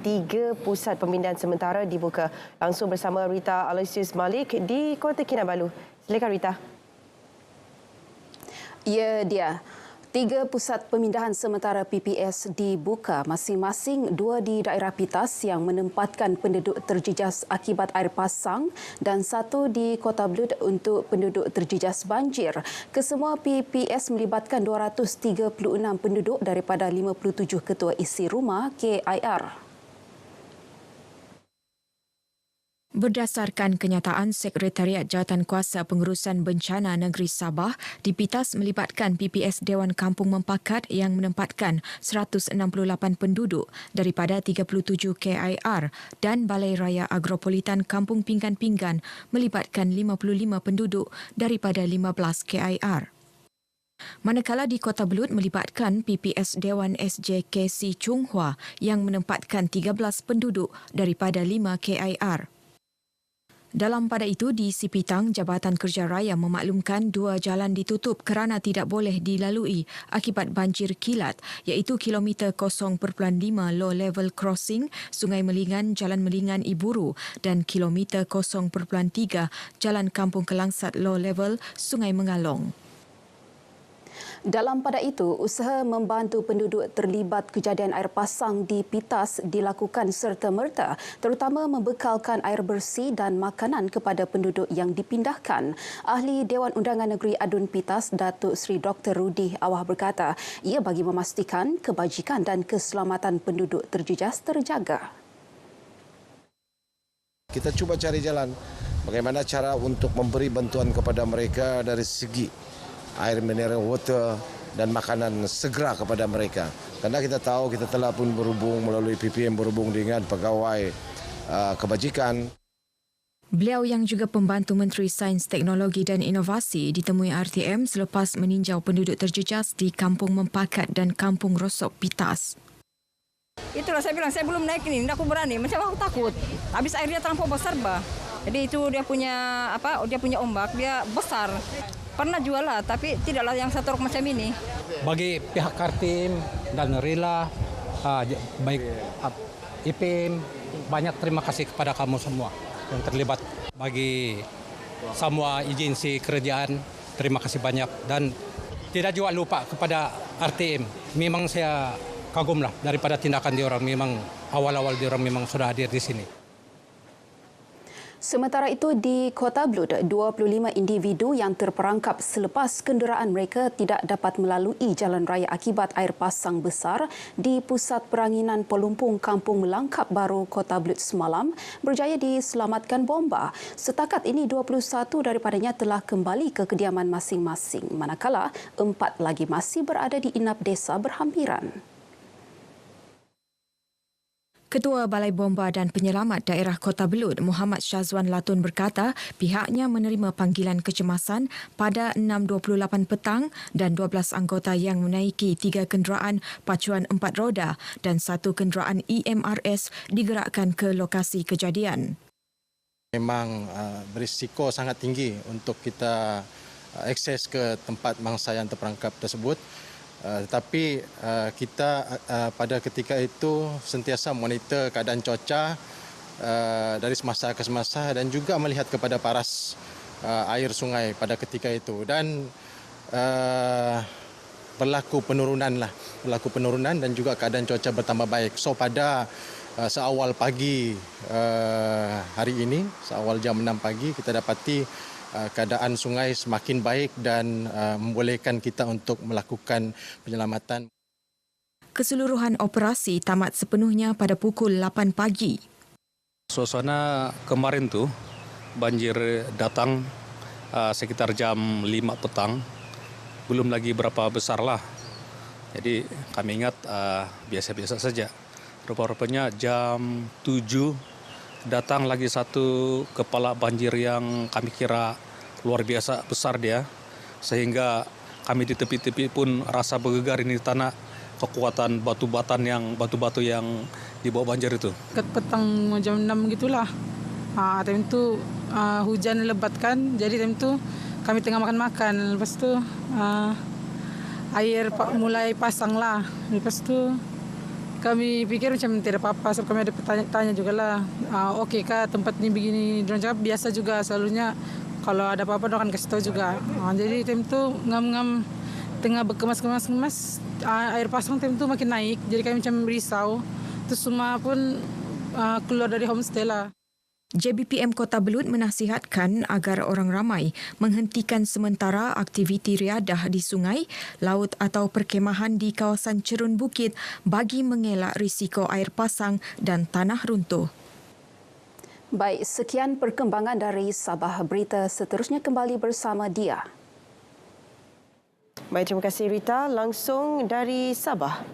3 pusat pemindahan sementara dibuka. Langsung bersama Rita Aloysius Malik di Kota Kinabalu. Silakan Rita. Ya, dia. 3 pusat pemindahan sementara PPS dibuka, masing-masing 2 di daerah Pitas yang menempatkan penduduk terjejas akibat air pasang dan 1 di Kota Belud untuk penduduk terjejas banjir. Kesemua PPS melibatkan 236 penduduk daripada 57 ketua isi rumah KIR. Berdasarkan kenyataan Sekretariat Jawatankuasa Pengurusan Bencana Negeri Sabah, di Pitas melibatkan PPS Dewan Kampung Mempakat yang menempatkan 168 penduduk daripada 37 KIR dan Balai Raya Agropolitan Kampung Pinggan-Pinggan melibatkan 55 penduduk daripada 15 KIR. Manakala di Kota Belud melibatkan PPS Dewan SJKC Chung Hua yang menempatkan 13 penduduk daripada 5 KIR. Dalam pada itu, di Sipitang, Jabatan Kerja Raya memaklumkan 2 jalan ditutup kerana tidak boleh dilalui akibat banjir kilat, iaitu kilometer 0.5 Low Level Crossing Sungai Melingan Jalan Melingan Iburu dan kilometer 0.3 Jalan Kampung Kelangsat Low Level Sungai Mengalong. Dalam pada itu, usaha membantu penduduk terlibat kejadian air pasang di Pitas dilakukan serta-merta, terutama membekalkan air bersih dan makanan kepada penduduk yang dipindahkan. Ahli Dewan Undangan Negeri Adun Pitas, Datuk Seri Dr. Rudi Awah berkata, ia bagi memastikan kebajikan dan keselamatan penduduk terjejas terjaga. Kita cuba cari jalan bagaimana cara untuk memberi bantuan kepada mereka dari segi air mineral water dan makanan segera kepada mereka. Karena kita tahu kita telah pun berhubung melalui PPM berhubung dengan pegawai kebajikan. Beliau yang juga pembantu Menteri Sains, Teknologi dan Inovasi ditemui RTM selepas meninjau penduduk terjejas di Kampung Mempakat dan Kampung Rosok Pitas. Itulah saya bilang, saya belum naik ini, aku berani, macam aku takut. Habis airnya terlampau besar, bah. Jadi itu dia punya ombak, dia besar. Pernah jual lah, tapi tidaklah yang satu rok macam ini. Bagi pihak Kartim dan Rila, baik IPM, banyak terima kasih kepada kamu semua yang terlibat. Bagi semua agensi kerajaan, terima kasih banyak. Dan tidak juga lupa kepada RTM. Memang saya kagumlah daripada tindakan diorang. Memang awal-awal diorang memang sudah hadir di sini. Sementara itu, di Kota Belud, 25 individu yang terperangkap selepas kenderaan mereka tidak dapat melalui jalan raya akibat air pasang besar di Pusat Peranginan Pelumpung Kampung Melangkap Baru, Kota Belud semalam berjaya diselamatkan bomba. Setakat ini, 21 daripadanya telah kembali ke kediaman masing-masing, manakala 4 lagi masih berada di inap desa berhampiran. Ketua Balai Bomba dan Penyelamat Daerah Kota Belud, Muhammad Syazwan Latun berkata pihaknya menerima panggilan kecemasan pada 6.28 petang dan 12 anggota yang menaiki 3 kenderaan pacuan 4 roda dan 1 kenderaan EMRS digerakkan ke lokasi kejadian. Memang berisiko sangat tinggi untuk kita akses ke tempat mangsa yang terperangkap tersebut. Tetapi kita pada ketika itu sentiasa monitor keadaan cuaca dari semasa ke semasa dan juga melihat kepada paras air sungai pada ketika itu. Dan berlaku penurunan dan juga keadaan cuaca bertambah baik. So pada seawal pagi hari ini, seawal jam 6 pagi kita dapati keadaan sungai semakin baik dan membolehkan kita untuk melakukan penyelamatan. Keseluruhan operasi tamat sepenuhnya pada pukul 8 pagi. Suasana kemarin tu banjir datang sekitar jam 5 petang. Belum lagi berapa besar lah. Jadi kami ingat biasa-biasa saja. Rupa-rupanya jam 7 datang lagi satu kepala banjir yang kami kira luar biasa besar dia. Sehingga kami di tepi-tepi pun rasa bergegar ini tanah kekuatan batu-batu yang dibawa banjir itu. Petang jam 6 gitulah. Time itu hujan lebat kan. Jadi time itu kami tengah makan-makan. Lepas itu air mulai pasang lah. Lepas itu kami pikir macam tidak apa-apa, sebab kami ada tanya juga lah, okey kah tempat ni begini? Diorang cakap biasa juga, selalunya kalau ada apa-apa diorang akan kasih tahu juga. Jadi time tu ngam-ngam tengah berkemas-kemas, air pasang time tu makin naik, jadi kami macam risau. Terus semua pun keluar dari homestay lah. JBPM Kota Belud menasihatkan agar orang ramai menghentikan sementara aktiviti riadah di sungai, laut atau perkemahan di kawasan cerun bukit bagi mengelak risiko air pasang dan tanah runtuh. Baik, sekian perkembangan dari Sabah. Berita seterusnya kembali bersama Dia. Baik, terima kasih Rita langsung dari Sabah.